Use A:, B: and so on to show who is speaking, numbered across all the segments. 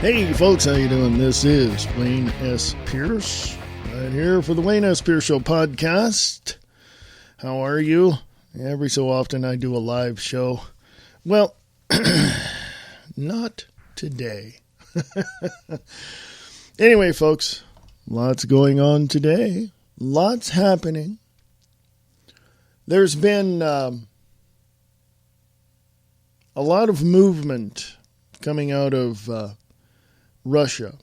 A: Hey folks, how you doing? This is Wayne S. Pierce, right here for the Wayne S. Pierce Show podcast. How are you? Every so often I do a live show. Well, not today. Anyway, folks, lots going on today. Lots happening. There's been a lot of movement coming out of Russia.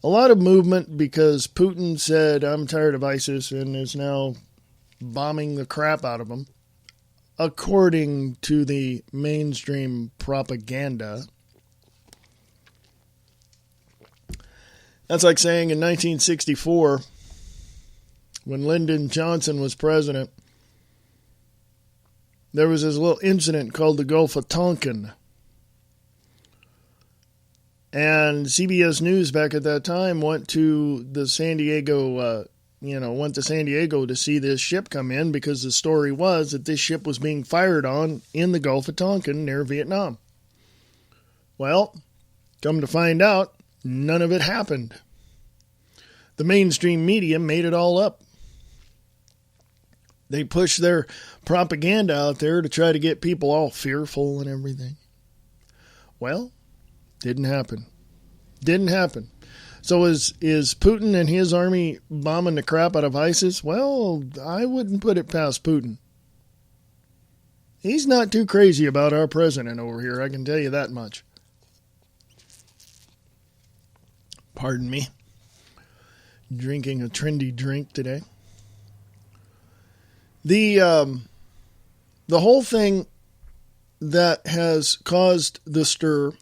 A: A lot of movement because Putin said, I'm tired of ISIS, and is now bombing the crap out of them, according to the mainstream propaganda. That's like saying in 1964, when Lyndon Johnson was president, there was this little incident called the Gulf of Tonkin. And CBS News back at that time went to San Diego to see this ship come in because the story was that this ship was being fired on in the Gulf of Tonkin near Vietnam. Well, come to find out, none of it happened. The mainstream media made it all up. They pushed their propaganda out there to try to get people all fearful and everything. Well, didn't happen. Didn't happen. So is Putin and his army bombing the crap out of ISIS? Well, I wouldn't put it past Putin. He's not too crazy about our president over here, I can tell you that much. Pardon me. Drinking a trendy drink today. The whole thing that has caused the stir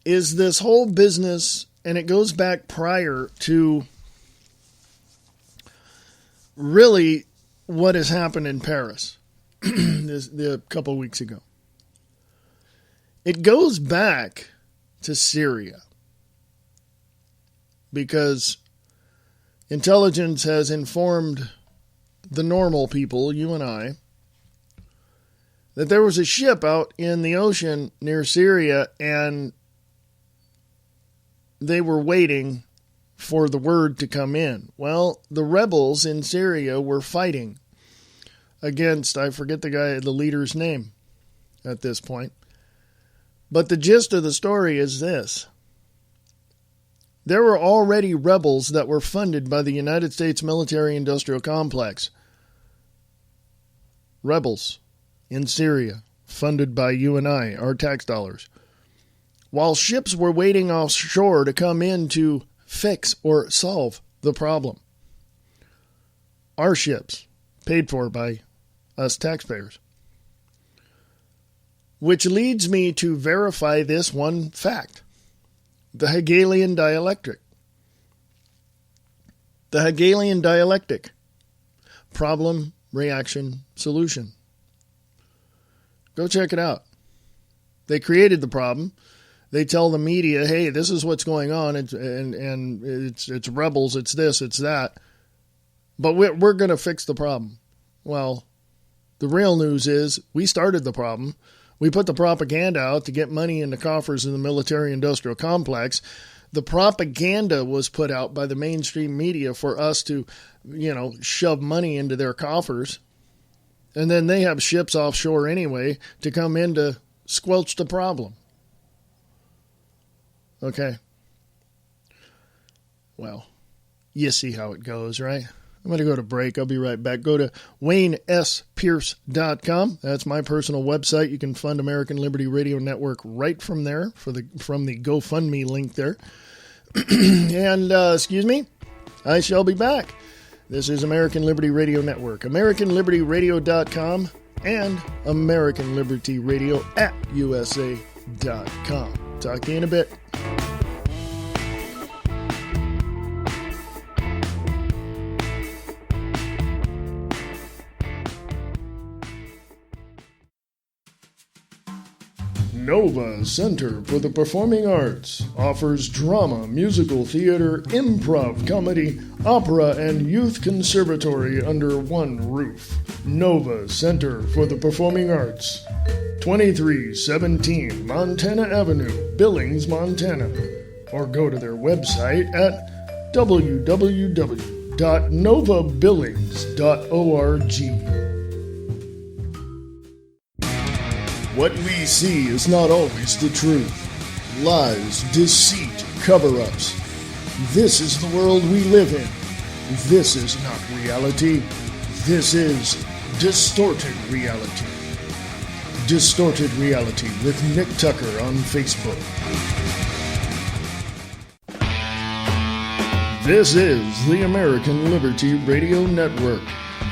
A: is this whole business, and it goes back prior to really what has happened in Paris a couple weeks ago. It goes back to Syria because intelligence has informed the normal people, you and I, that there was a ship out in the ocean near Syria and they were waiting for the word to come in. Well, the rebels in Syria were fighting against, I forget the leader's name at this point. But the gist of the story is this. There were already rebels that were funded by the United States military-industrial complex. Rebels in Syria, funded by you and I, our tax dollars. While ships were waiting offshore to come in to fix or solve the problem. Our ships, paid for by us taxpayers. Which leads me to verify this one fact. The Hegelian dialectic. The Hegelian dialectic. Problem, reaction, solution. Go check it out. They created the problem. They tell the media, hey, this is what's going on, it's rebels, it's this, it's that. But we're going to fix the problem. Well, the real news is we started the problem. We put the propaganda out to get money in the coffers of the military-industrial complex. The propaganda was put out by the mainstream media for us to, shove money into their coffers. And then they have ships offshore anyway to come in to squelch the problem. Okay. Well, you see how it goes, right? I'm going to go to break. I'll be right back. Go to WayneSPierce.com. That's my personal website. You can fund American Liberty Radio Network right from there from the GoFundMe link there. And, I shall be back. This is American Liberty Radio Network, AmericanLibertyRadio.com, and AmericanLibertyRadio@USA.com. Talk to you in a bit. Nova Center for the Performing Arts offers drama, musical theater, improv, comedy, opera, and youth conservatory under one roof. Nova Center for the Performing Arts. 2317 Montana Avenue, Billings, Montana. Or go to their website at www.novabillings.org. What we see is not always the truth. Lies, deceit, cover-ups. This is the world we live in. This is not reality. This is distorted reality. Distorted Reality with Nick Tucker on Facebook. This is the American Liberty Radio Network.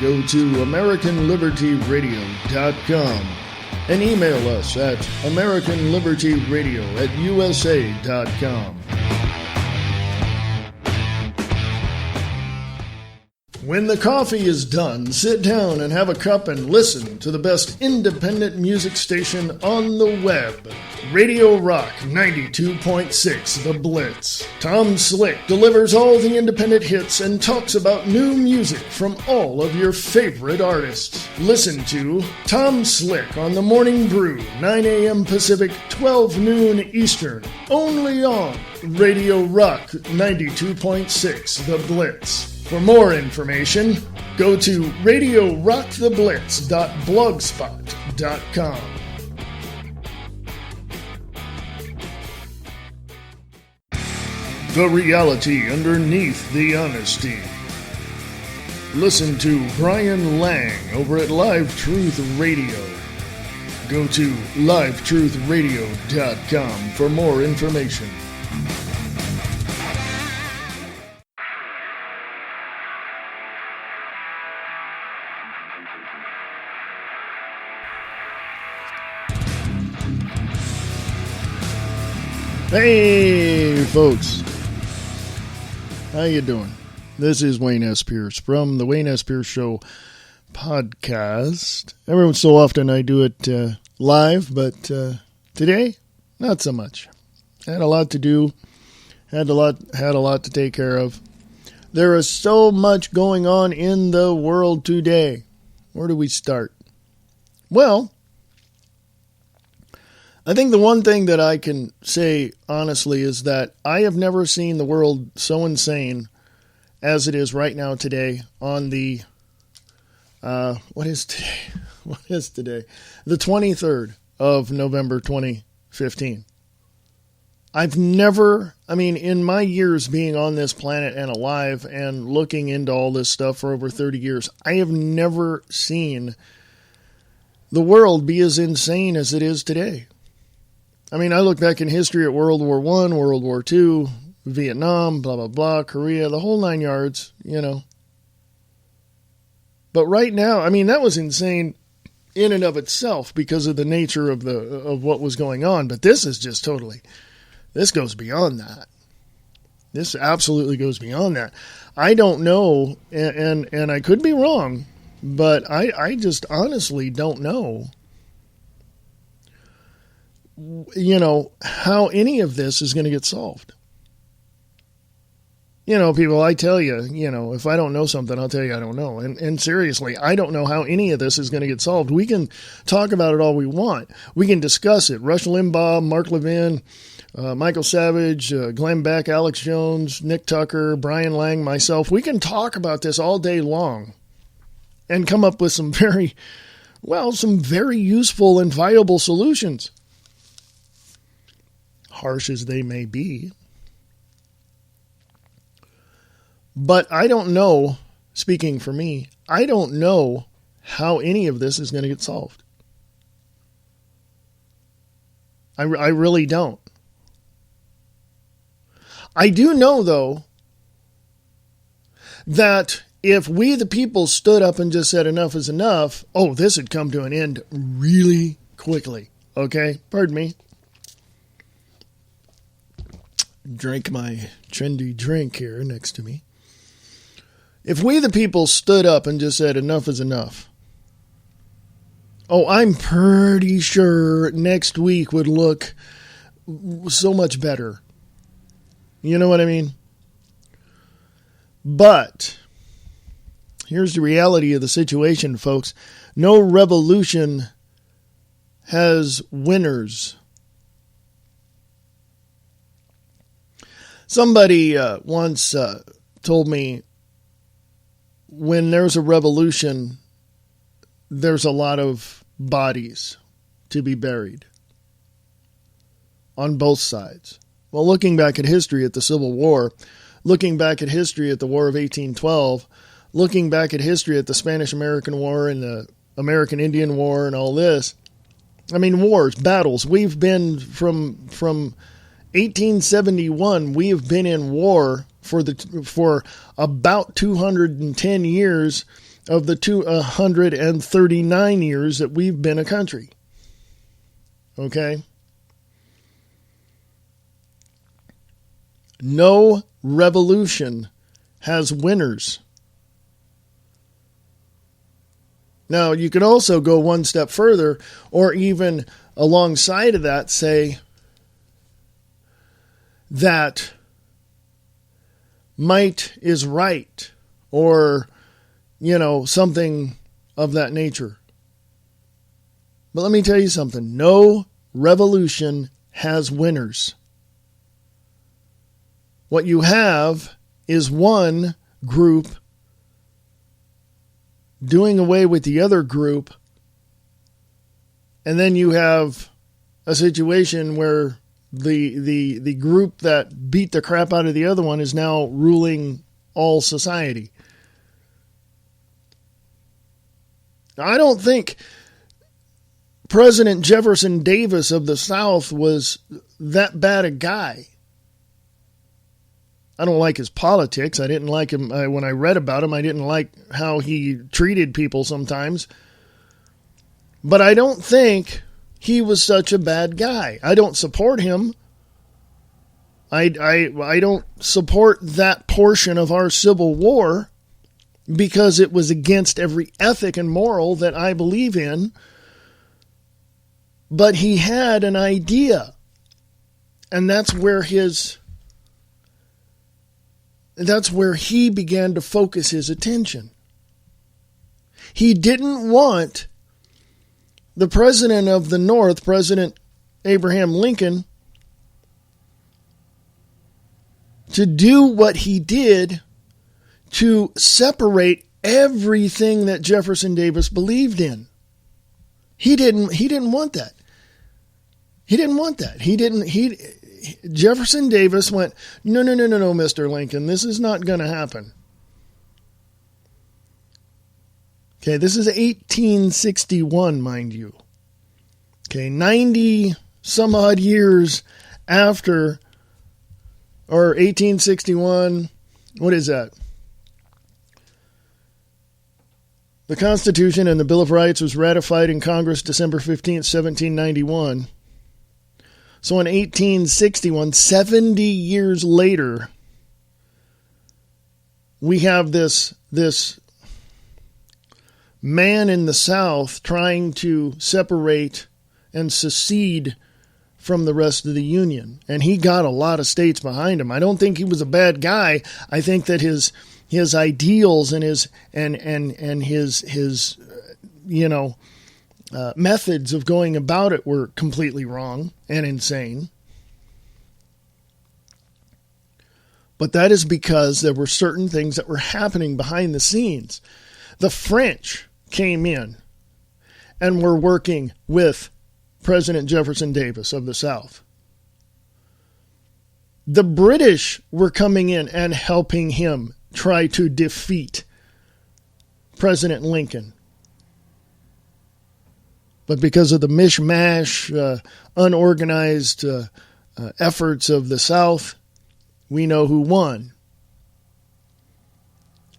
A: Go to AmericanLibertyRadio.com and email us at AmericanLibertyRadio@USA.com. When the coffee is done, sit down and have a cup and listen to the best independent music station on the web. Radio Rock 92.6 The Blitz. Tom Slick delivers all the independent hits and talks about new music from all of your favorite artists. Listen to Tom Slick on the Morning Brew, 9 a.m. Pacific, 12 noon Eastern, only on Radio Rock 92.6 The Blitz. For more information, go to radiorocktheblitz.blogspot.com. The reality underneath the honesty. Listen to Brian Lang over at Live Truth Radio. Go to livetruthradio.com for more information. Hey, folks. How you doing? This is Wayne S. Pierce from the Wayne S. Pierce Show podcast. Every so often I do it live, but today, not so much. Had a lot to do. Had a lot to take care of. There is so much going on in the world today. Where do we start? Well, I think the one thing that I can say honestly is that I have never seen the world so insane as it is right now today on the, what is today? What is today? The 23rd of November 2015. I've never, in my years being on this planet and alive and looking into all this stuff for over 30 years, I have never seen the world be as insane as it is today. I look back in history at World War I, World War II, Vietnam, blah, blah, blah, Korea, the whole 9 yards, But right now, that was insane in and of itself because of the nature of what was going on. But this is just this goes beyond that. This absolutely goes beyond that. I don't know, and I could be wrong, but I just honestly don't know how any of this is going to get solved. People, I tell you, if I don't know something, I'll tell you I don't know. And seriously, I don't know how any of this is going to get solved. We can talk about it all we want. We can discuss it. Rush Limbaugh, Mark Levin, Michael Savage, Glenn Beck, Alex Jones, Nick Tucker, Brian Lang, myself. We can talk about this all day long and come up with some very useful and viable solutions. Harsh as they may be. But I don't know, speaking for me, I don't know how any of this is going to get solved. I really don't. I do know, though, that if we the people stood up and just said enough is enough, this would come to an end really quickly. Okay? Pardon me. Drink my trendy drink here next to me. If we the people stood up and just said enough is enough, I'm pretty sure next week would look so much better. You know what I mean? But here's the reality of the situation, folks. No revolution has winners. Somebody once told me, when there's a revolution, there's a lot of bodies to be buried on both sides. Well, looking back at history at the Civil War, looking back at history at the War of 1812, looking back at history at the Spanish-American War and the American-Indian War and all this, I mean, wars, battles. We've been from 1871, we have been in war for about 210 years of the 239 years that we've been a country. Okay? No revolution has winners. Now, you could also go one step further, or even alongside of that, say that might is right, or, something of that nature. But let me tell you something. No revolution has winners. What you have is one group doing away with the other group, and then you have a situation where the group that beat the crap out of the other one is now ruling all society. Now, I don't think President Jefferson Davis of the South was that bad a guy. I don't like his politics. I didn't like him when I read about him. I didn't like how he treated people sometimes. But I don't think he was such a bad guy. I don't support him. I don't support that portion of our Civil War because it was against every ethic and moral that I believe in. But he had an idea. And that's where he began to focus his attention. He didn't want the president of the North, President Abraham Lincoln, to do what he did to separate everything that Jefferson Davis believed in. He didn't want that. Jefferson Davis went, no, Mr. Lincoln, this is not going to happen. Okay, this is 1861, mind you. Okay, 90 some odd years after, or 1861, what is that? The Constitution and the Bill of Rights was ratified in Congress December 15th, 1791. So in 1861, 70 years later, we have this man in the South trying to separate and secede from the rest of the Union. And he got a lot of states behind him. I don't think he was a bad guy. I think that his ideals and his methods of going about it were completely wrong and insane. But that is because there were certain things that were happening behind the scenes. The French came in and were working with President Jefferson Davis of the South. The British were coming in and helping him try to defeat President Lincoln. But because of the mishmash, unorganized efforts of the South, we know who won.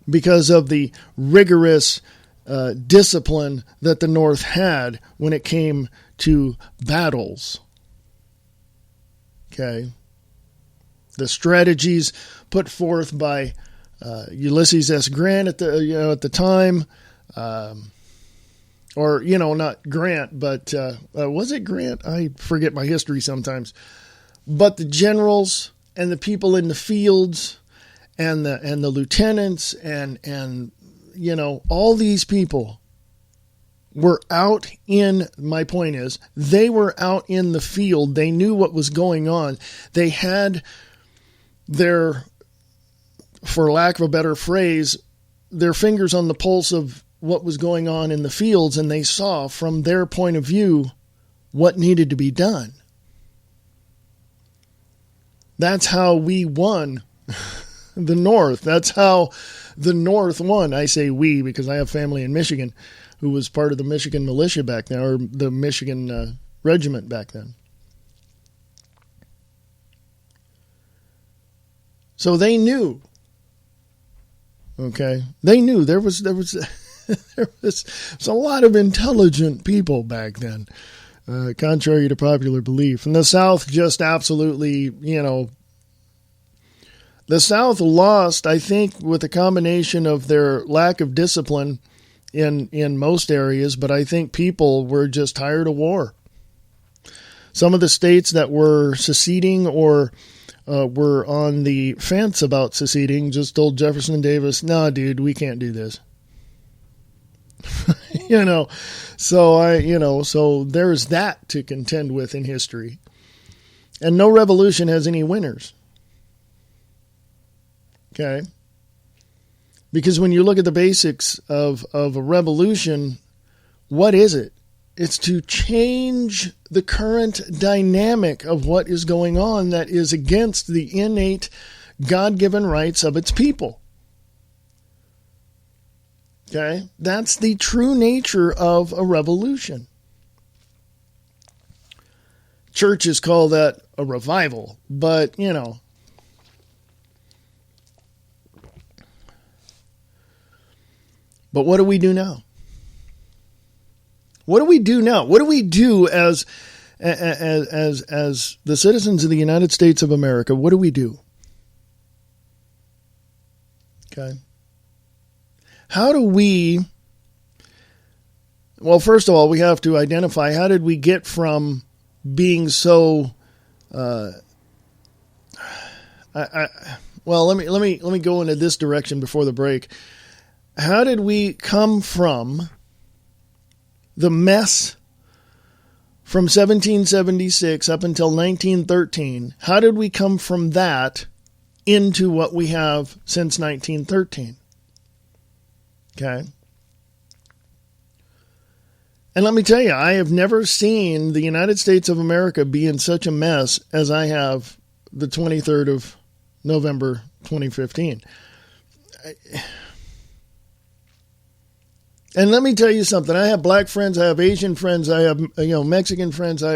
A: Because of the rigorous discipline that the North had when it came to battles. Okay. The strategies put forth by Ulysses S. Grant at the time, or not Grant, but was it Grant? I forget my history sometimes. But the generals and the people in the fields and the lieutenants and all these people were out in, my point is, they were out in the field. They knew what was going on. They had their, for lack of a better phrase, their fingers on the pulse of what was going on in the fields, and they saw from their point of view what needed to be done. That's how we won the North. That's how the North won. I say we because I have family in Michigan who was part of the Michigan militia back then, or the Michigan regiment back then. So they knew. Okay, they knew there was there was a lot of intelligent people back then, contrary to popular belief. And the South just absolutely, the South lost, I think, with a combination of their lack of discipline in most areas, but I think people were just tired of war. Some of the states that were seceding or were on the fence about seceding just told Jefferson Davis, "No, dude, we can't do this." So there's that to contend with in history. And no revolution has any winners. Okay? Because when you look at the basics of a revolution, what is it? It's to change the current dynamic of what is going on that is against the innate God-given rights of its people. Okay? That's the true nature of a revolution. Churches call that a revival, but, But what do we do now? What do we do now? What do we do as the citizens of the United States of America? What do we do? Okay. How do we, well, first of all, we have to identify how did we get from being so, let me go into this direction before the break. How did we come from the mess from 1776 up until 1913? How did we come from that into what we have since 1913? Okay. And let me tell you, I have never seen the United States of America be in such a mess as I have the 23rd of November, 2015. And let me tell you something. I have black friends. I have Asian friends. I have, Mexican friends. I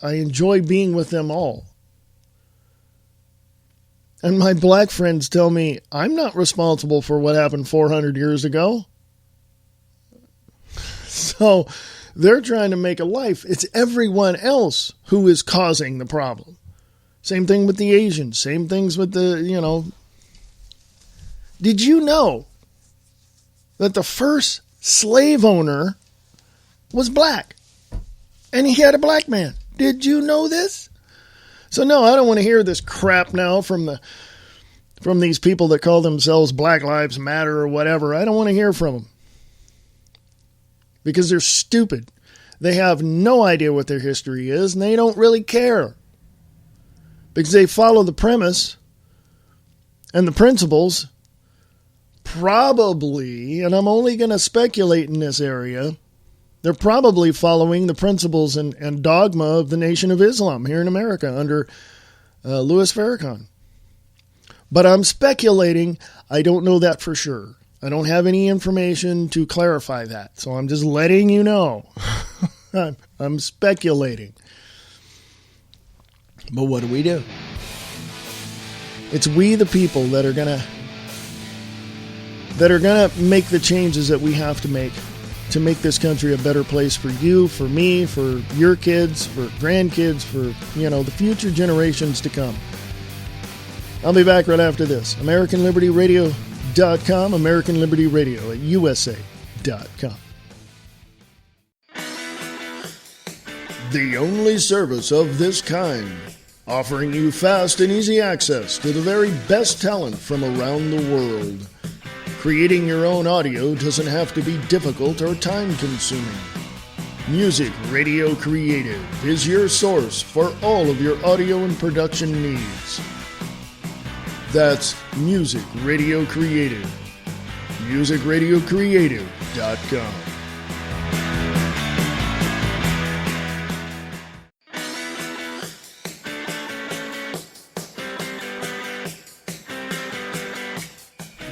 A: enjoy being with them all. And my black friends tell me, I'm not responsible for what happened 400 years ago. So they're trying to make a life. It's everyone else who is causing the problem. Same thing with the Asians. Same things with the, Did you know that the first slave owner was black? And he had a black man. Did you know this? So no, I don't want to hear this crap now from these people that call themselves Black Lives Matter or whatever. I don't want to hear from them. Because they're stupid. They have no idea what their history is, and they don't really care. Because they follow the premise and the principles, probably, and I'm only going to speculate in this area, they're probably following the principles and dogma of the Nation of Islam here in America under Louis Farrakhan. But I'm speculating. I don't know that for sure. I don't have any information to clarify that. So I'm just letting you know. I'm speculating. But what do? It's we the people that are gonna make the changes that we have to make this country a better place for you, for me, for your kids, for grandkids, for the future generations to come. I'll be back right after this. AmericanLibertyRadio.com, American Liberty Radio at USA.com. The only service of this kind, offering you fast and easy access to the very best talent from around the world. Creating your own audio doesn't have to be difficult or time-consuming. Music Radio Creative is your source for all of your audio and production needs. That's Music Radio Creative. MusicRadioCreative.com.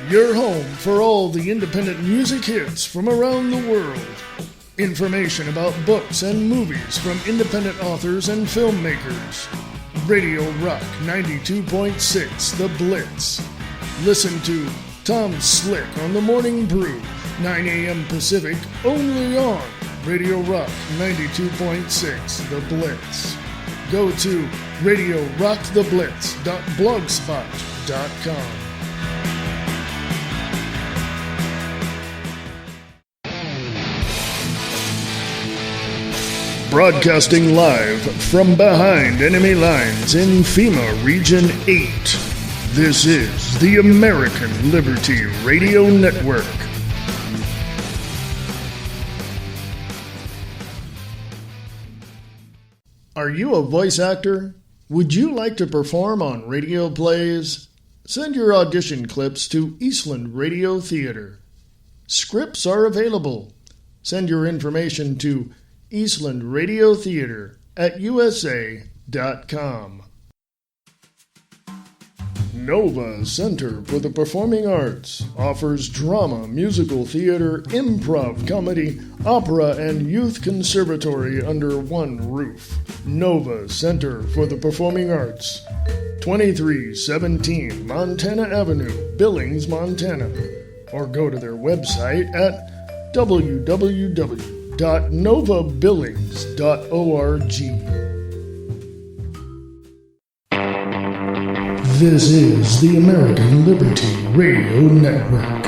A: Your home for all the independent music hits from around the world. Information about books and movies from independent authors and filmmakers. Radio Rock 92.6 The Blitz. Listen to Tom Slick on The Morning Brew, 9 a.m. Pacific, only on Radio Rock 92.6 The Blitz. Go to RadioRockTheBlitz.blogspot.com. Broadcasting live from behind enemy lines in FEMA Region 8. This is the American Liberty Radio Network. Are you a voice actor? Would you like to perform on radio plays? Send your audition clips to Eastland Radio Theater. Scripts are available. Send your information to Eastland Radio Theater at USA.com. Nova Center for the Performing Arts offers drama, musical theater, improv, comedy, opera, and youth conservatory under one roof. Nova Center for the Performing Arts, 2317 Montana Avenue, Billings, Montana. Or go to their website at www.novabillings.org. This is the American Liberty Radio Network.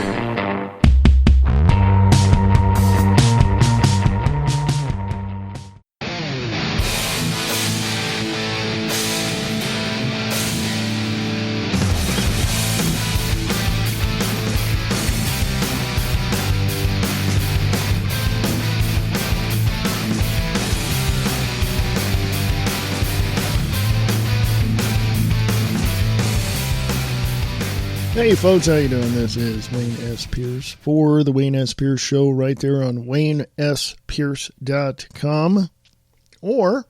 A: Hey folks, how you doing? This is Wayne S. Pierce for the Wayne S. Pierce Show right there on WayneSPierce.com or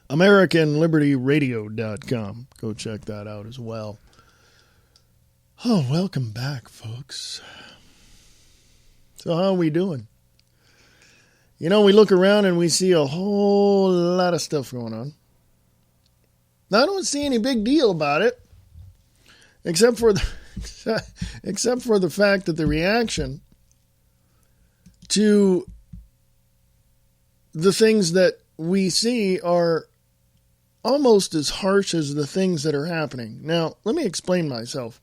A: AmericanLibertyRadio.com. Go check that out as well. Oh, welcome back, folks. So how are we doing? You know, we look around and we see a whole lot of stuff going on. Now, I don't see any big deal about it. Except for the fact that the reaction to the things that we see are almost as harsh as the things that are happening. Now, let me explain myself.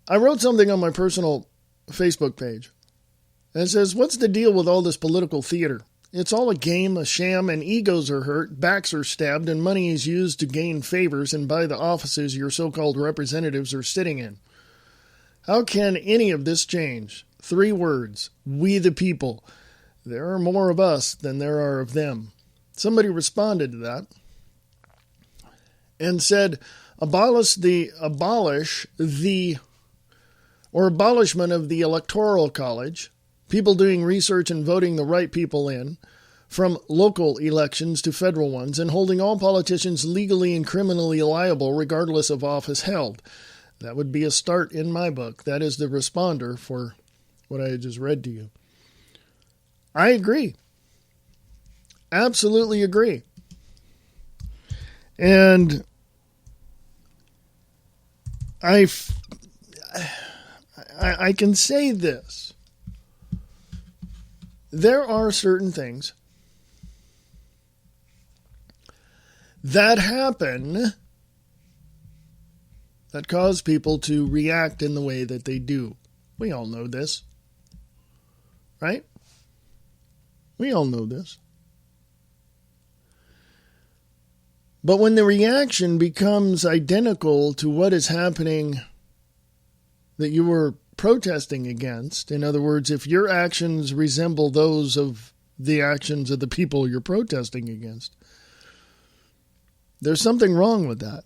A: I wrote something on my personal Facebook page. And it says, what's the deal with all this political theater? It's all a game, a sham, and egos are hurt, backs are stabbed, and money is used to gain favors and buy the offices your so-called representatives are sitting in. How can any of this change? 3 words, we the people. There are more of us than there are of them. Somebody responded to that and said, abolishment of the Electoral College, people doing research and voting the right people in, from local elections to federal ones, and holding all politicians legally and criminally liable regardless of office held. That would be a start in my book. That is the responder for what I just read to you. I agree. Absolutely agree. And I can say this. There are certain things that happen that cause people to react in the way that they do. We all know this, right? We all know this. But when the reaction becomes identical to what is happening that you were protesting against, in other words, if your actions resemble those of the actions of the people you're protesting against, there's something wrong with that.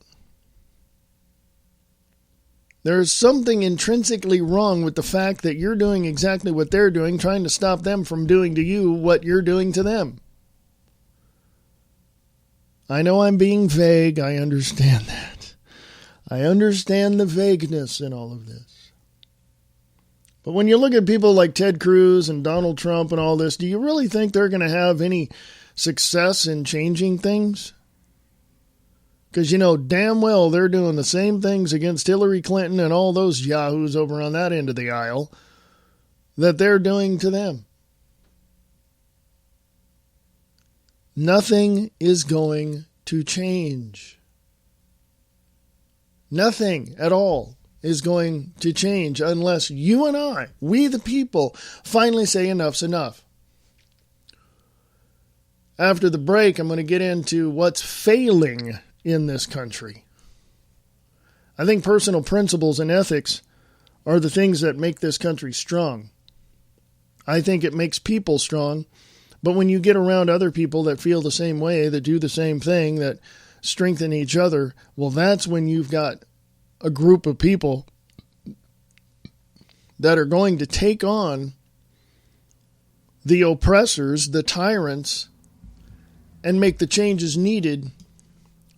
A: There's something intrinsically wrong with the fact that you're doing exactly what they're doing, trying to stop them from doing to you what you're doing to them. I know I'm being vague. I understand that. I understand the vagueness in all of this. But when you look at people like Ted Cruz and Donald Trump and all this, do you really think they're going to have any success in changing things? Because you know damn well they're doing the same things against Hillary Clinton and all those yahoos over on that end of the aisle that they're doing to them. Nothing is going to change. Nothing at all is going to change unless you and I, we the people, finally say enough's enough. After the break, I'm going to get into what's failing in this country. I think personal principles and ethics are the things that make this country strong. I think it makes people strong, but when you get around other people that feel the same way, that do the same thing, that strengthen each other, well, that's when you've got a group of people that are going to take on the oppressors, the tyrants, and make the changes needed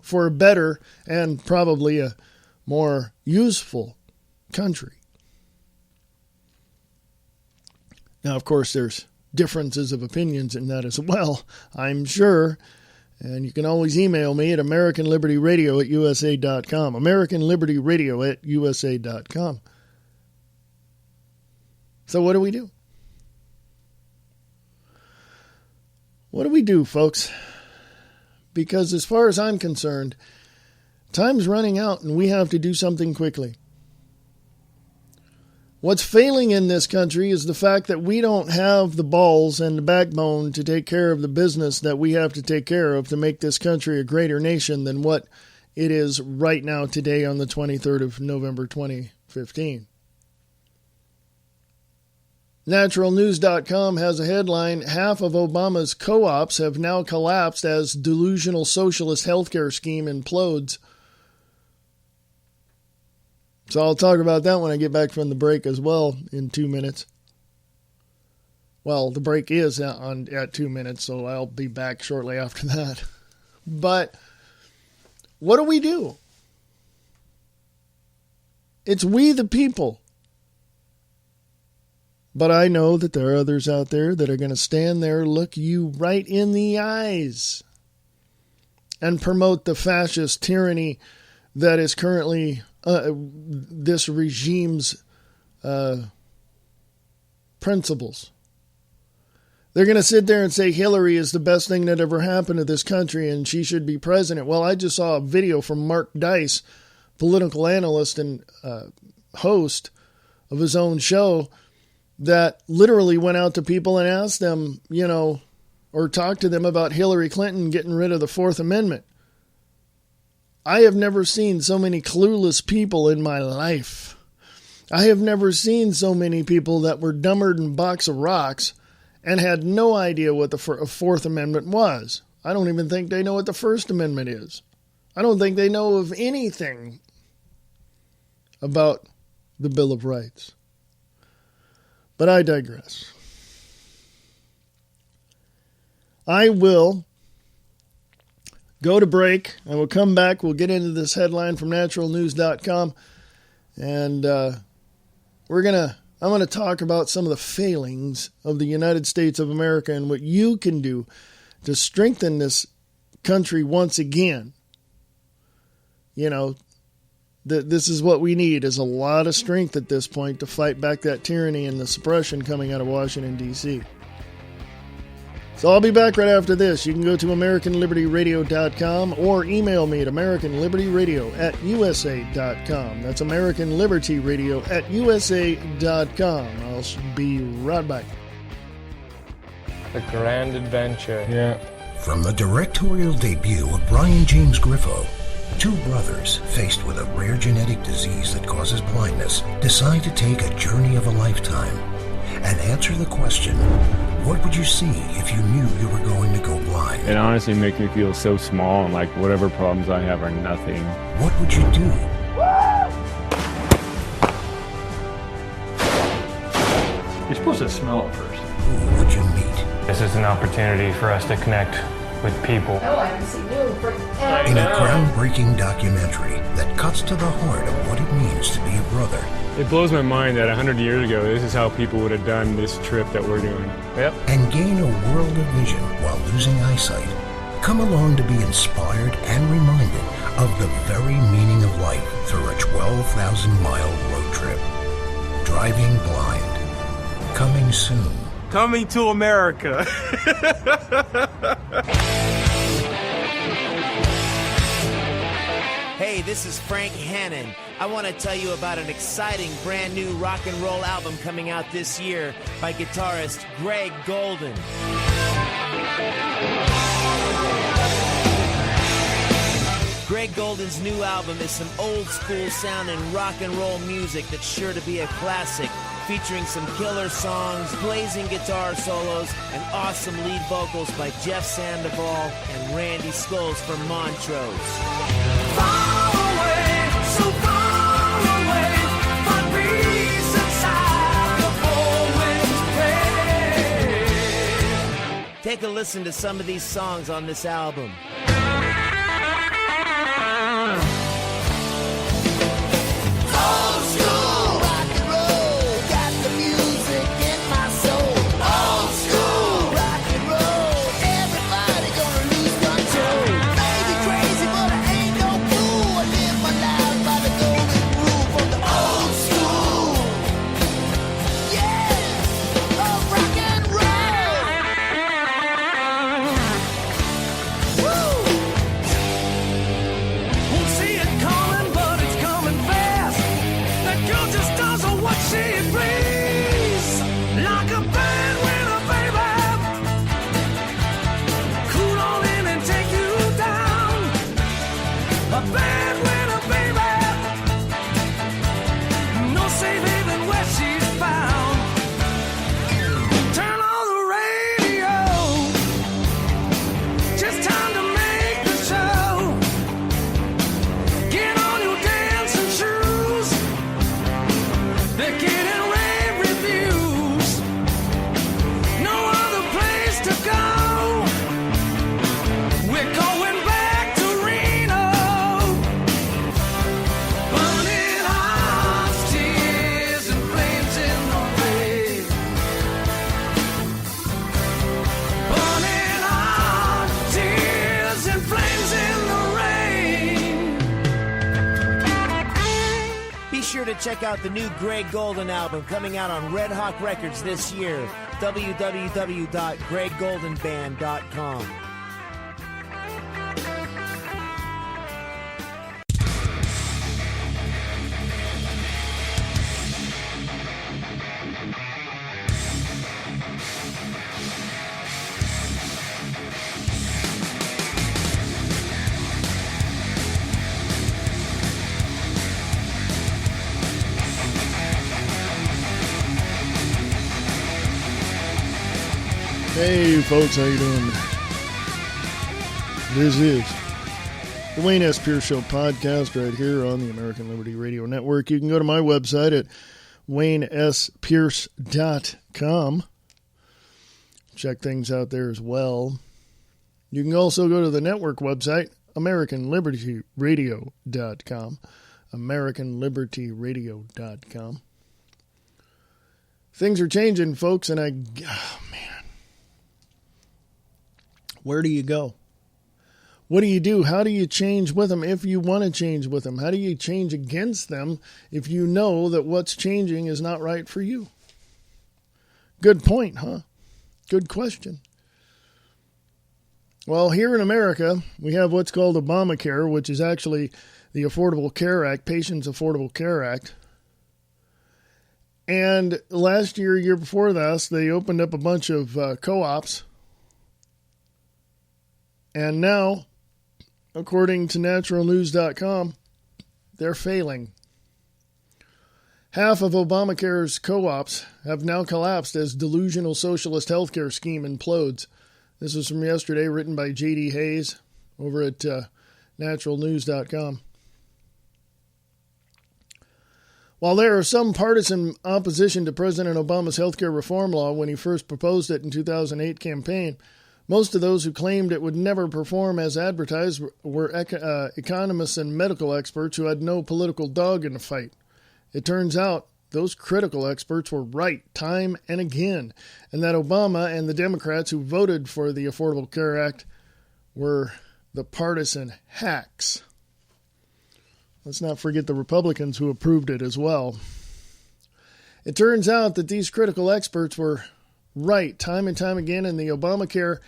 A: for a better and probably a more useful country. Now, of course, there's differences of opinions in that as well, I'm sure. And you can always email me at AmericanLibertyRadio@USA.com. AmericanLibertyRadio@USA.com. So what do we do? What do we do, folks? Because as far as I'm concerned, time's running out and we have to do something quickly. What's failing in this country is the fact that we don't have the balls and the backbone to take care of the business that we have to take care of to make this country a greater nation than what it is right now today on the 23rd of November 2015. Naturalnews.com has a headline, half of Obama's co-ops have now collapsed as delusional socialist healthcare scheme implodes. So I'll talk about that when I get back from the break as well in 2 minutes. Well, the break is at 2 minutes, so I'll be back shortly after that. But what do? It's we the people. But I know that there are others out there that are going to stand there, look you right in the eyes, and promote the fascist tyranny that is currently this regime's principles. They're going to sit there and say Hillary is the best thing that ever happened to this country and she should be president. Well, I just saw a video from Mark Dice, political analyst and host of his own show, that literally went out to people and asked them, or talked to them about Hillary Clinton getting rid of the Fourth Amendment. I have never seen so many clueless people in my life. I have never seen so many people that were dumber than a box of rocks and had no idea what the Fourth Amendment was. I don't even think they know what the First Amendment is. I don't think they know of anything about the Bill of Rights. But I digress. I will go to break. I will come back. We'll get into this headline from naturalnews.com. And I'm going to talk about some of the failings of the United States of America and what you can do to strengthen this country once again. This is what we need, is a lot of strength at this point to fight back that tyranny and the suppression coming out of Washington, D.C. So I'll be back right after this. You can go to AmericanLibertyRadio.com or email me at AmericanLibertyRadio@USA.com. That's AmericanLibertyRadio@USA.com. I'll be right back.
B: The Grand Adventure.
C: Yeah. From the directorial debut of Brian James Griffo Two brothers, faced with a rare genetic disease that causes blindness, decide to take a journey of a lifetime and answer the question, what would you see if you knew you were going to go blind?
D: It honestly makes me feel so small, and like whatever problems I have are nothing.
C: What would you do?
E: You're supposed to smell it first.
C: Who would you meet?
B: This is an opportunity for us to connect with people.
F: Oh, I haven't seen you for
C: In a groundbreaking documentary that cuts to the heart of what it means to be a brother.
D: It blows my mind that 100 years ago, this is how people would have done this trip that we're doing. Yep.
C: And gain a world of vision while losing eyesight. Come along to be inspired and reminded of the very meaning of life through a 12,000-mile road trip. Driving Blind. Coming soon.
G: Coming to America.
H: Hey, this is Frank Hannon. I want to tell you about an exciting brand new rock and roll album coming out this year by guitarist Greg Golden. Greg Golden's new album is some old school sounding rock and roll music that's sure to be a classic, featuring some killer songs, blazing guitar solos, and awesome lead vocals by Jeff Sandoval and Randy Scholes from Montrose.
I: Far away, so far away, for peace inside the four winds play.
H: Take a listen to some of these songs on this album.
I: Old school rock and roll, got the music in my soul. Old school rock and roll, everybody gonna lose control. Maybe crazy, but I ain't no fool. I live my life by the golden rule from the old school. Yeah, of rock and roll. Woo! Won't see it coming, but it's coming fast. That girl just does what she please, like a bad winner, baby. Cool on in and take you down. A bad winner, baby. No safe haven where she's found. Turn on the radio. Just time to make the show. Get on your dancing shoes. They're getting rave reviews. No other place to go. We're going back to Reno. Burning hearts, tears, and flames in the rain. Burning hearts, tears, and flames in the rain.
H: Be sure to check out the new Greg Golden album coming out on Red Hawk Records this year. www.greggoldenband.com.
A: Hey folks, how you doing? This is the Wayne S. Pierce Show podcast right here on the American Liberty Radio Network. You can go to my website at waynesspierce.com. Check things out there as well. You can also go to the network website, AmericanLibertyRadio.com. AmericanLibertyRadio.com. Things are changing, folks, and oh man. Where do you go? What do you do? How do you change with them if you want to change with them? How do you change against them if you know that what's changing is not right for you? Good point, huh? Good question. Well, here in America, we have what's called Obamacare, which is actually the Affordable Care Act, Patients Affordable Care Act. And last year before that, they opened up a bunch of co-ops. And now, according to naturalnews.com, they're failing. Half of Obamacare's co-ops have now collapsed as delusional socialist healthcare scheme implodes. This is from yesterday, written by J.D. Hayes over at naturalnews.com. While there are some partisan opposition to President Obama's healthcare reform law when he first proposed it in 2008 campaign, most of those who claimed it would never perform as advertised were economists and medical experts who had no political dog in the fight. It turns out those critical experts were right time and again, and that Obama and the Democrats who voted for the Affordable Care Act were the partisan hacks. Let's not forget the Republicans who approved it as well. It turns out that these critical experts were right time and time again, and the Obamacare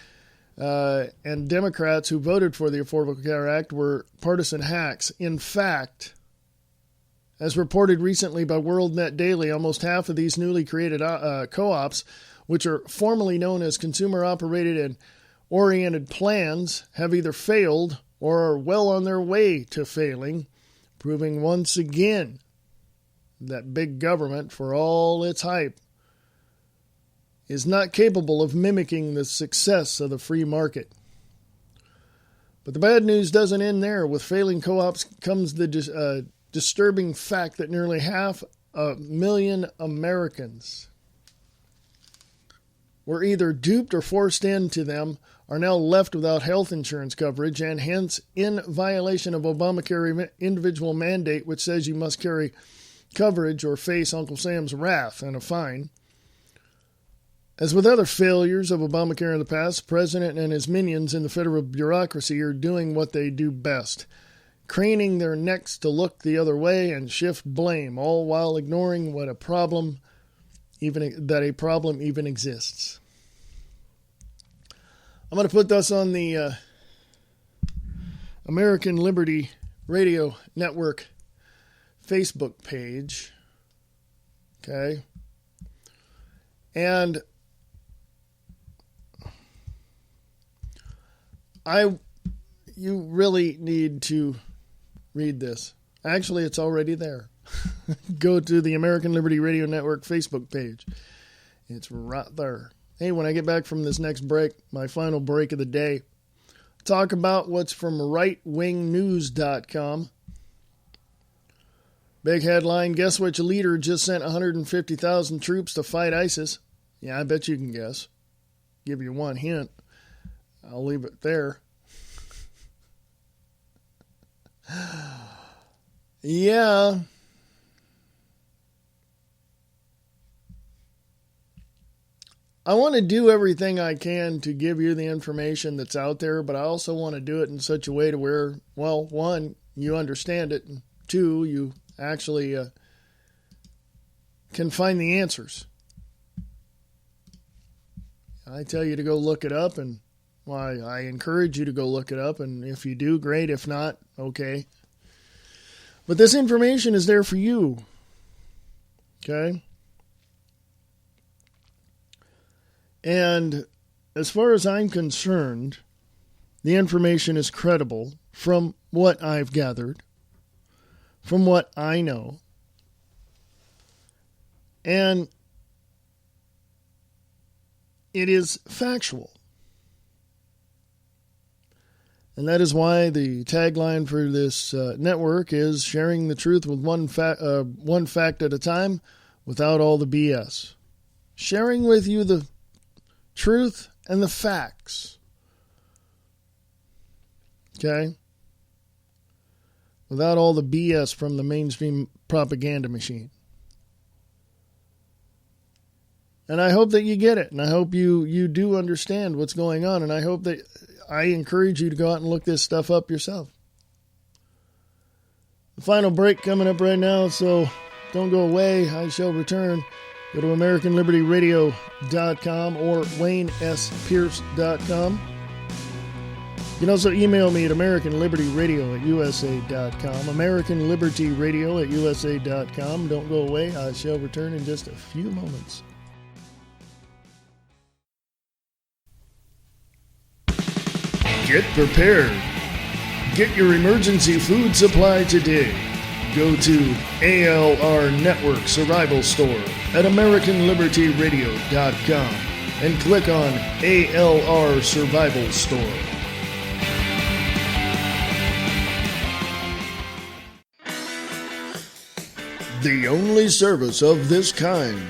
A: and Democrats who voted for the Affordable Care Act were partisan hacks. In fact, as reported recently by WorldNet Daily, almost half of these newly created co-ops, which are formally known as consumer-operated and oriented plans, have either failed or are well on their way to failing, proving once again that big government, for all its hype, is not capable of mimicking the success of the free market. But the bad news doesn't end there. With failing co-ops comes the disturbing fact that nearly 500,000 Americans were either duped or forced into them, are now left without health insurance coverage, and hence in violation of Obamacare individual mandate, which says you must carry coverage or face Uncle Sam's wrath and a fine. As with other failures of Obamacare in the past, the president and his minions in the federal bureaucracy are doing what they do best, craning their necks to look the other way and shift blame, all while ignoring that a problem even exists. I'm going to put this on the American Liberty Radio Network Facebook page. Okay. And you really need to read this. Actually, it's already there. Go to the American Liberty Radio Network Facebook page. It's right there. Hey, when I get back from this next break, my final break of the day, talk about what's from rightwingnews.com. Big headline, guess which leader just sent 150,000 troops to fight ISIS? Yeah, I bet you can guess. Give you one hint. I'll leave it there. Yeah. I want to do everything I can to give you the information that's out there, but I also want to do it in such a way to where, well, one, you understand it, and two, you actually can find the answers. I tell you to go look it up, and well, I encourage you to go look it up, and if you do, great. If not, okay. But this information is there for you. Okay? And as far as I'm concerned, the information is credible from what I've gathered, from what I know. And it is factual. And that is why the tagline for this network is sharing the truth with one fact at a time without all the BS. Sharing with you the truth and the facts. Okay? Without all the BS from the mainstream propaganda machine. And I hope that you get it. And I hope you do understand what's going on. And I hope that I encourage you to go out and look this stuff up yourself. The final break coming up right now, so don't go away. I shall return. Go to AmericanLibertyRadio.com or WayneSPierce.com. You can also email me at AmericanLibertyRadio@USA.com. AmericanLibertyRadio@USA.com. Don't go away. I shall return in just a few moments. Get prepared. Get your emergency food supply today. Go to ALR Network Survival Store at AmericanLibertyRadio.com and click on ALR Survival Store. The only service of this kind,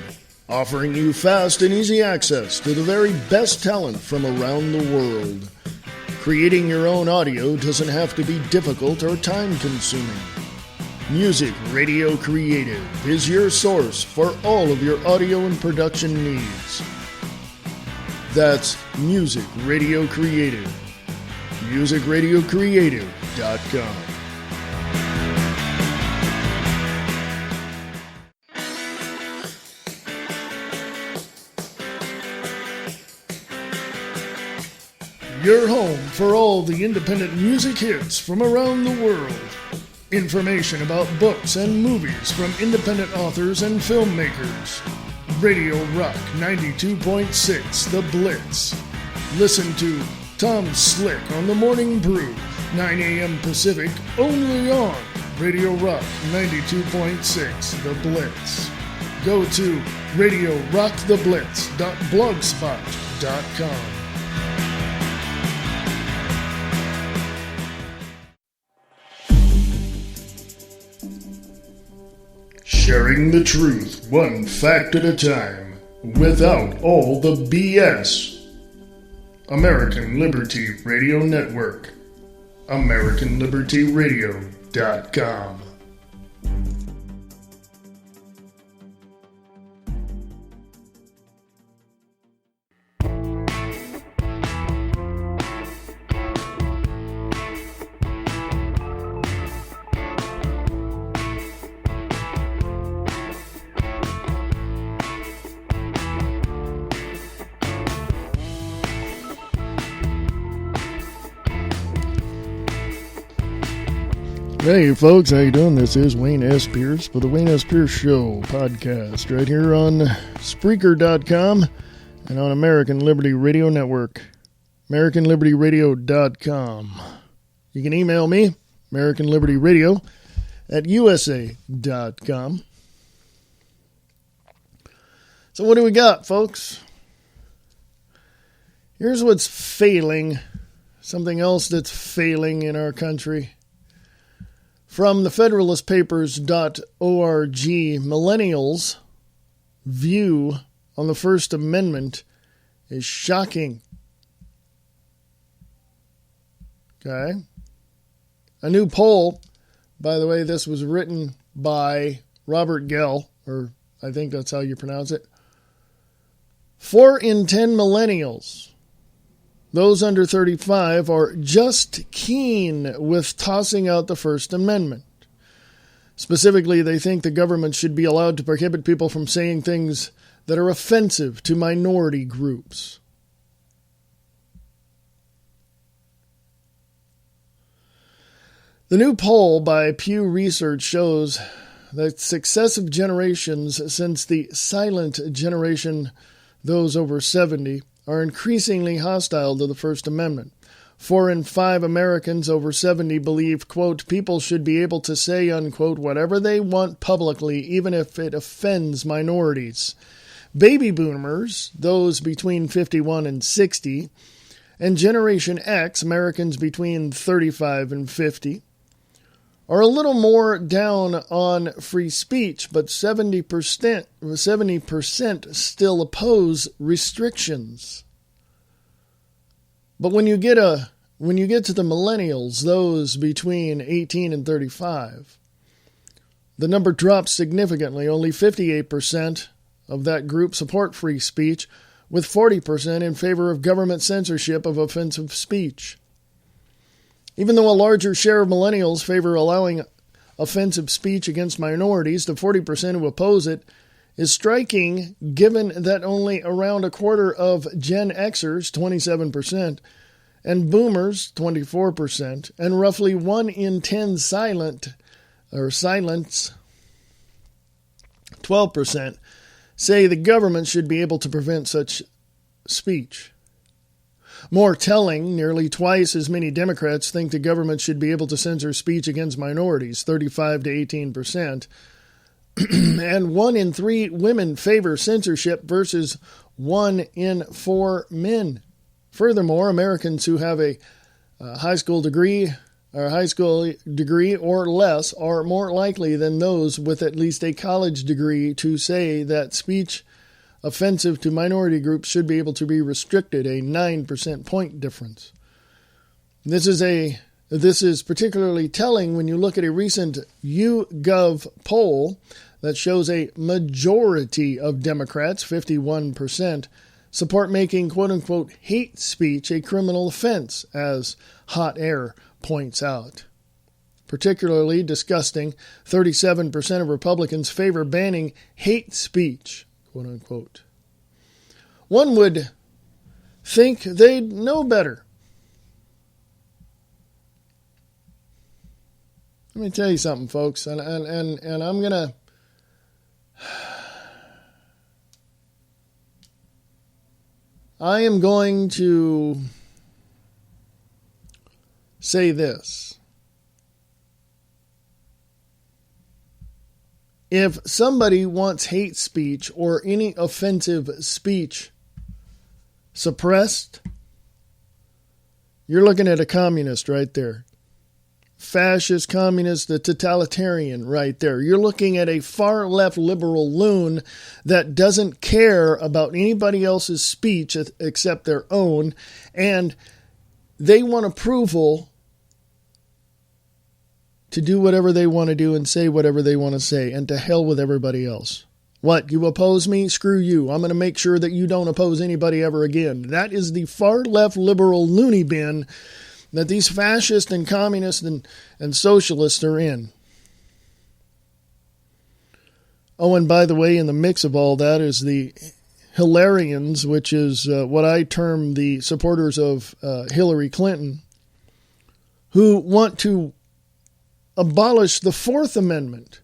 A: offering you fast and easy access to the very best talent from around the world. Creating your own audio doesn't have to be difficult or time-consuming. Music Radio Creative is your source for all of your audio and production needs. That's Music Radio Creative. MusicRadioCreative.com. Your home for all the independent music hits from around the world. Information about books and movies from independent authors and filmmakers. Radio Rock 92.6 The Blitz. Listen to Tom Slick on The Morning Brew, 9 a.m. Pacific, only on Radio Rock 92.6 The Blitz. Go to RadioRockTheBlitz.blogspot.com. Sharing the truth, one fact at a time, without all the BS. American Liberty Radio Network. AmericanLibertyRadio.com. Hey folks, how you doing? This is Wayne S. Pierce for the Wayne S. Pierce Show podcast right here on Spreaker.com and on American Liberty Radio Network, AmericanLibertyRadio.com. You can email me, AmericanLibertyRadio at USA.com. So what do we got, folks? Here's what's failing, something else that's failing in our country. From the FederalistPapers.org, millennials' view on the First Amendment is shocking. Okay. A new poll, by the way, this was written by Robert Gell, or I think that's how you pronounce it. 4 in 10 millennials, those under 35, are just keen with tossing out the First Amendment. Specifically, they think the government should be allowed to prohibit people from saying things that are offensive to minority groups. The new poll by Pew Research shows that successive generations since the silent generation, those over 70, are increasingly hostile to the First Amendment. 4 in 5 Americans over 70 believe, quote, people should be able to say, unquote, whatever they want publicly, even if it offends minorities. Baby boomers, those between 51 and 60, and Generation X, Americans between 35 and 50, are a little more down on free speech, but 70% still oppose restrictions. But when you get to the millennials, those between 18 and 35, the number drops significantly. Only 58% of that group support free speech, with 40% in favor of government censorship of offensive speech. Even though a larger share of millennials favor allowing offensive speech against minorities, the 40% who oppose it is striking, given that only around a quarter of Gen Xers, 27%, and Boomers, 24%, and roughly 1 in 10 silents, 12%, say the government should be able to prevent such speech. More telling, nearly twice as many Democrats think the government should be able to censor speech against minorities, 35 to 18%. And 1 in 3 women favor censorship versus 1 in 4 men. Furthermore, Americans who have a high school degree or less are more likely than those with at least a college degree to say that speech offensive to minority groups should be able to be restricted, a 9% point difference. This is particularly telling when you look at a recent YouGov poll that shows a majority of Democrats, 51%, support making quote-unquote hate speech a criminal offense, as Hot Air points out. Particularly disgusting, 37% of Republicans favor banning hate speech, quote-unquote. One would think they'd know better. Let me tell you something, folks, and I'm going to... I am going to say this. If somebody wants hate speech or any offensive speech suppressed, you're looking at a communist right there. Fascist, communist, the totalitarian right there. You're looking at a far-left liberal loon that doesn't care about anybody else's speech except their own, and they want approval to do whatever they want to do and say whatever they want to say, and to hell with everybody else. What, you oppose me? Screw you. I'm going to make sure that you don't oppose anybody ever again. That is the far-left liberal loony bin that these fascists and communists and socialists are in. Oh, and by the way, in the mix of all that is the Hilarians, which is what I term the supporters of Hillary Clinton, who want to abolish the Fourth Amendment.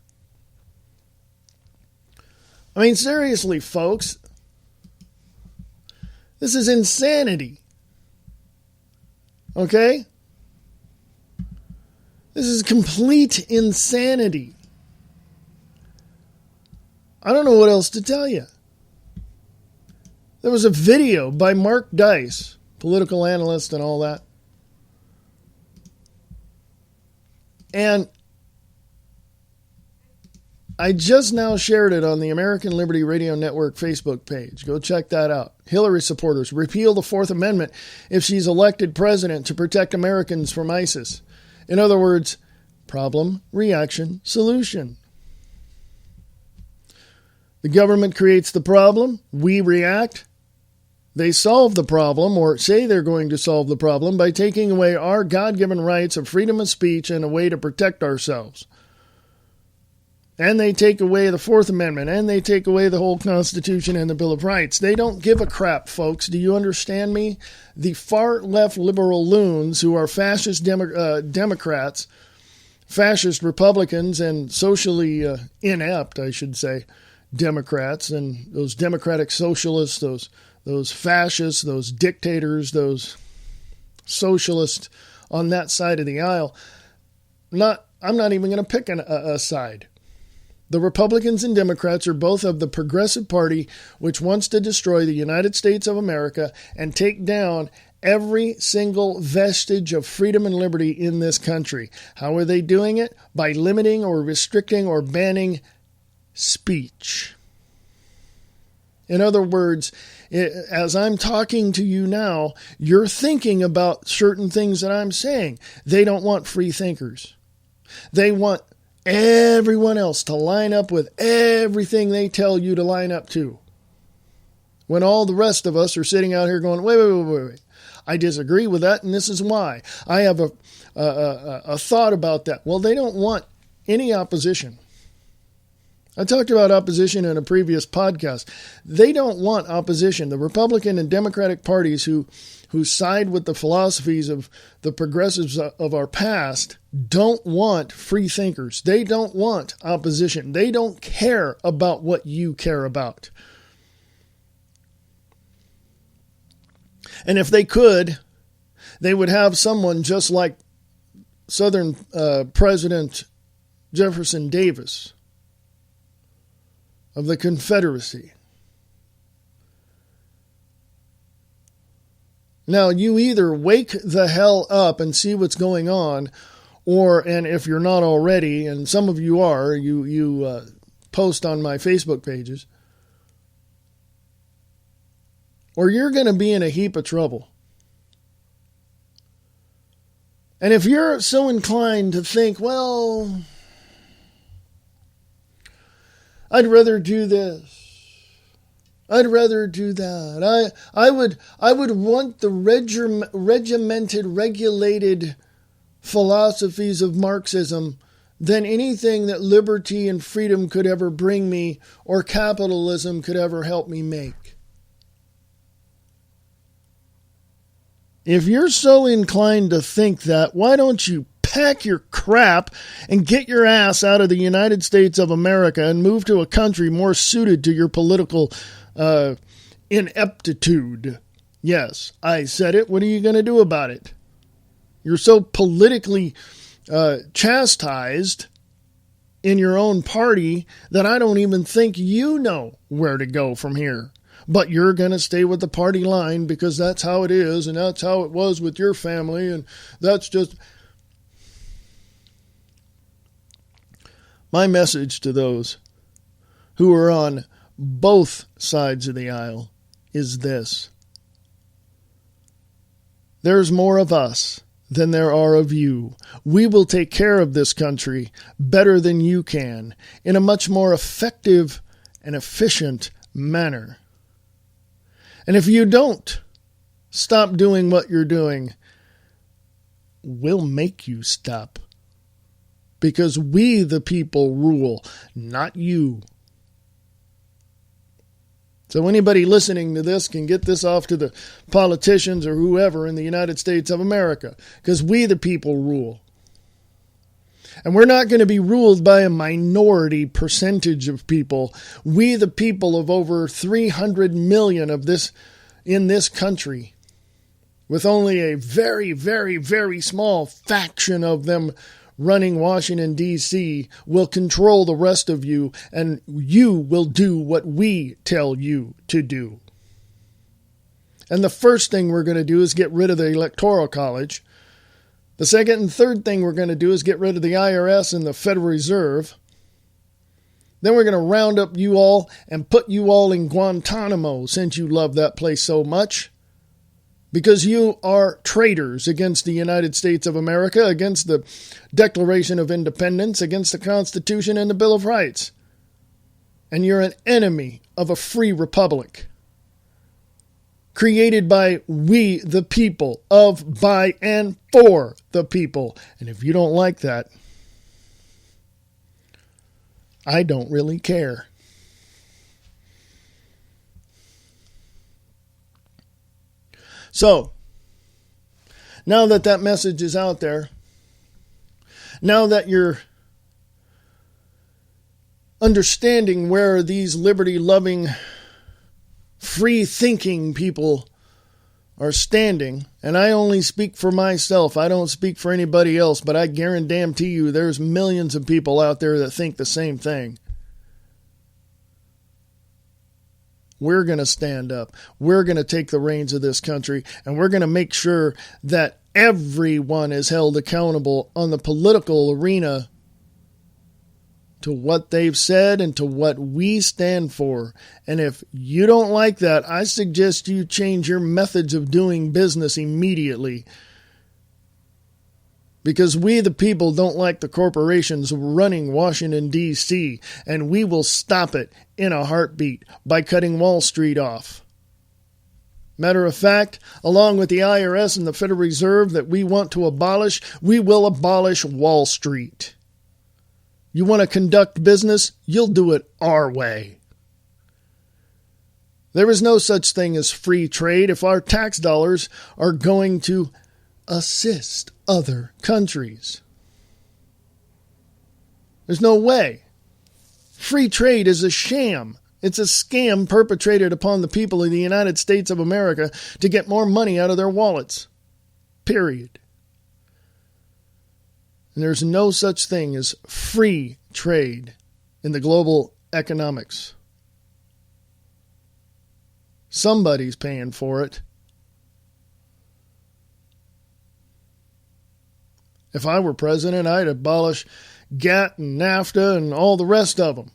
A: I mean, seriously, folks, this is insanity. Okay? This is complete insanity. I don't know what else to tell you. There was a video by Mark Dice, political analyst and all that. And I just now shared it on the American Liberty Radio Network Facebook page. Go check that out. Hillary supporters repeal the Fourth Amendment if she's elected president to protect Americans from ISIS. In other words, problem, reaction, solution. The government creates the problem. We react. They solve the problem, or say they're going to solve the problem, by taking away our God-given rights of freedom of speech and a way to protect ourselves. And they take away the Fourth Amendment, and they take away the whole Constitution and the Bill of Rights. They don't give a crap, folks. Do you understand me? The far-left liberal loons who are fascist Democrats, fascist Republicans, and socially inept, I should say, Democrats, and those democratic socialists, those fascists, those dictators, those socialists on that side of the aisle. I'm not even going to pick a side. The Republicans and Democrats are both of the Progressive Party, which wants to destroy the United States of America and take down every single vestige of freedom and liberty in this country. How are they doing it? By limiting or restricting or banning speech. In other words, as I'm talking to you now, you're thinking about certain things that I'm saying. They don't want free thinkers. They want everyone else to line up with everything they tell you to line up to. When all the rest of us are sitting out here going, wait. I disagree with that, and this is why. I have a thought about that. Well, they don't want any opposition. I talked about opposition in a previous podcast. They don't want opposition. The Republican and Democratic parties who side with the philosophies of the progressives of our past don't want free thinkers. They don't want opposition. They don't care about what you care about. And if they could, they would have someone just like Southern President Jefferson Davis of the Confederacy. Now, you either wake the hell up and see what's going on, and if you're not already, and some of you are, you post on my Facebook pages, or you're going to be in a heap of trouble. And if you're so inclined to think, well, I'd rather do this, I'd rather do that, I would want the regimented, regulated philosophies of Marxism than anything that liberty and freedom could ever bring me or capitalism could ever help me make. If you're so inclined to think that, why don't you pack your crap and get your ass out of the United States of America and move to a country more suited to your political ineptitude? Yes, I said it. What are you going to do about it? You're so politically chastised in your own party that I don't even think you know where to go from here. But you're going to stay with the party line because that's how it is, and that's how it was with your family, and that's just... My message to those who are on both sides of the aisle is this. There's more of us than there are of you. We will take care of this country better than you can, in a much more effective and efficient manner. And if you don't stop doing what you're doing, we'll make you stop. Because we, the people, rule, not you. So anybody listening to this can get this off to the politicians or whoever in the United States of America. Because we, the people, rule. And we're not going to be ruled by a minority percentage of people. We, the people of over 300 million of this in this country, with only a very, very, very small faction of them running Washington, D.C., will control the rest of you, and you will do what we tell you to do. And the first thing we're going to do is get rid of the Electoral College. The second and third thing we're going to do is get rid of the IRS and the Federal Reserve. Then we're going to round up you all and put you all in Guantanamo, since you love that place so much. Because you are traitors against the United States of America, against the Declaration of Independence, against the Constitution and the Bill of Rights. And you're an enemy of a free republic. Created by we, the people, of, by, and for the people. And if you don't like that, I don't really care. So, now that that message is out there, now that you're understanding where these liberty-loving, free-thinking people are standing, and I only speak for myself, I don't speak for anybody else, but I guarantee you there's millions of people out there that think the same thing. We're going to stand up. We're going to take the reins of this country, and we're going to make sure that everyone is held accountable on the political arena to what they've said and to what we stand for. And if you don't like that, I suggest you change your methods of doing business immediately. Because we, the people, don't like the corporations running Washington, D.C., and we will stop it in a heartbeat by cutting Wall Street off. Matter of fact, along with the IRS and the Federal Reserve that we want to abolish, we will abolish Wall Street. You want to conduct business? You'll do it our way. There is no such thing as free trade if our tax dollars are going to assist other countries. There's no way. Free trade is a sham. It's a scam perpetrated upon the people of the United States of America to get more money out of their wallets. Period. And there's no such thing as free trade in the global economics. Somebody's paying for it. If I were president, I'd abolish GATT and NAFTA and all the rest of them.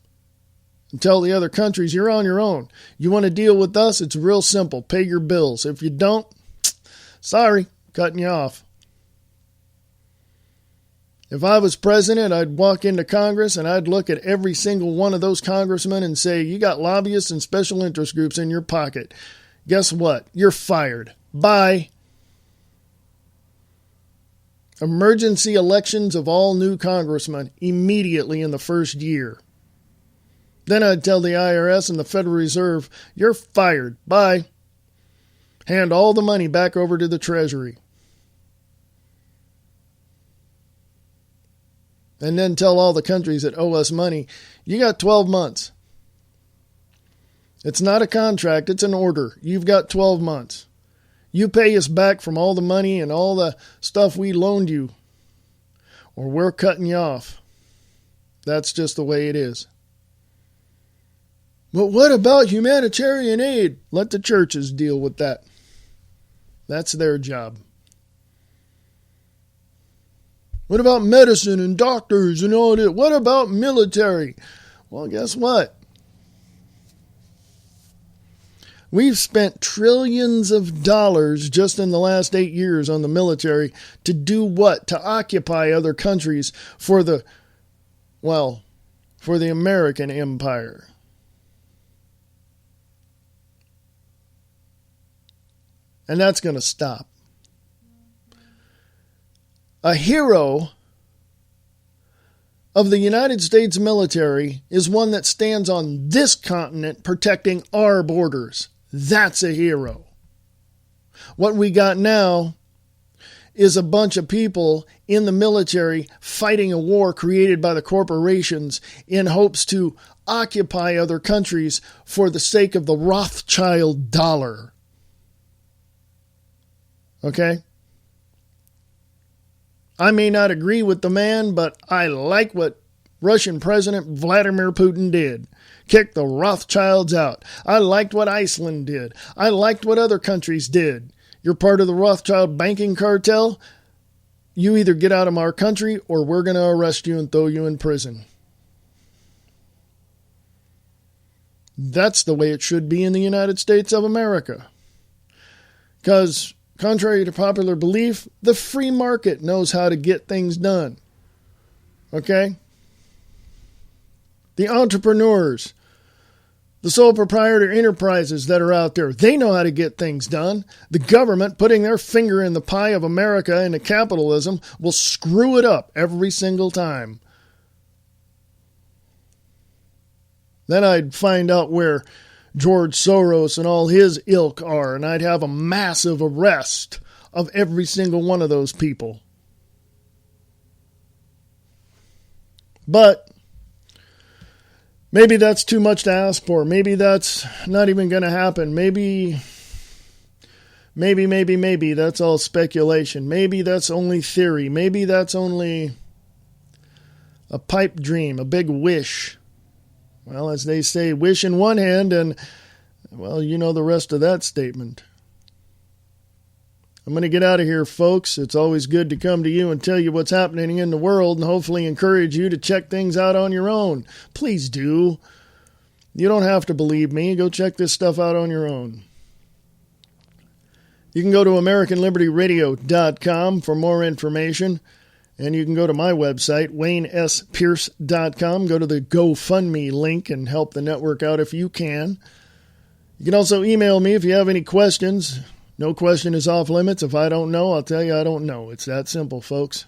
A: And tell the other countries, you're on your own. You want to deal with us? It's real simple. Pay your bills. If you don't, sorry, cutting you off. If I was president, I'd walk into Congress and I'd look at every single one of those congressmen and say, you got lobbyists and special interest groups in your pocket. Guess what? You're fired. Bye. Emergency elections of all new congressmen immediately in the first year. Then I'd tell the IRS and the Federal Reserve, you're fired. Bye. Hand all the money back over to the Treasury. And then tell all the countries that owe us money, you got 12 months. It's not a contract, it's an order. You've got 12 months. You pay us back from all the money and all the stuff we loaned you, or we're cutting you off. That's just the way it is. But what about humanitarian aid? Let the churches deal with that. That's their job. What about medicine and doctors and all that? What about military? Well, guess what? We've spent trillions of dollars just in the last 8 years on the military to do what? To occupy other countries for the American empire. And that's going to stop. A hero of the United States military is one that stands on this continent protecting our borders. That's a hero. What we got now is a bunch of people in the military fighting a war created by the corporations in hopes to occupy other countries for the sake of the Rothschild dollar. Okay? I may not agree with the man, but I like what Russian President Vladimir Putin did. Kicked the Rothschilds out. I liked what Iceland did. I liked what other countries did. You're part of the Rothschild banking cartel. You either get out of our country or we're going to arrest you and throw you in prison. That's the way it should be in the United States of America. Because, contrary to popular belief, the free market knows how to get things done. Okay? The entrepreneurs, the sole proprietor enterprises that are out there, they know how to get things done. The government putting their finger in the pie of America into capitalism will screw it up every single time. Then I'd find out where George Soros and all his ilk are, and I'd have a massive arrest of every single one of those people. But maybe that's too much to ask for. Maybe that's not even going to happen. Maybe that's all speculation. Maybe that's only theory. Maybe that's only a pipe dream, a big wish. Well, as they say, wish in one hand and, well, you know the rest of that statement. I'm going to get out of here, folks. It's always good to come to you and tell you what's happening in the world and hopefully encourage you to check things out on your own. Please do. You don't have to believe me. Go check this stuff out on your own. You can go to AmericanLibertyRadio.com for more information. And you can go to my website, WayneSPierce.com. Go to the GoFundMe link and help the network out if you can. You can also email me if you have any questions. No question is off limits. If I don't know, I'll tell you I don't know. It's that simple, folks.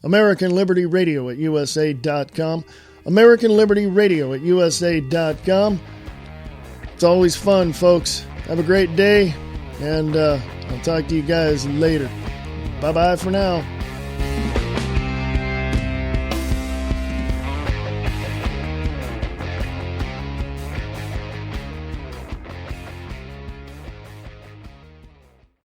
A: American Liberty Radio at USA.com. American Liberty Radio at USA.com. It's always fun, folks. Have a great day, and I'll talk to you guys later. Bye-bye for now.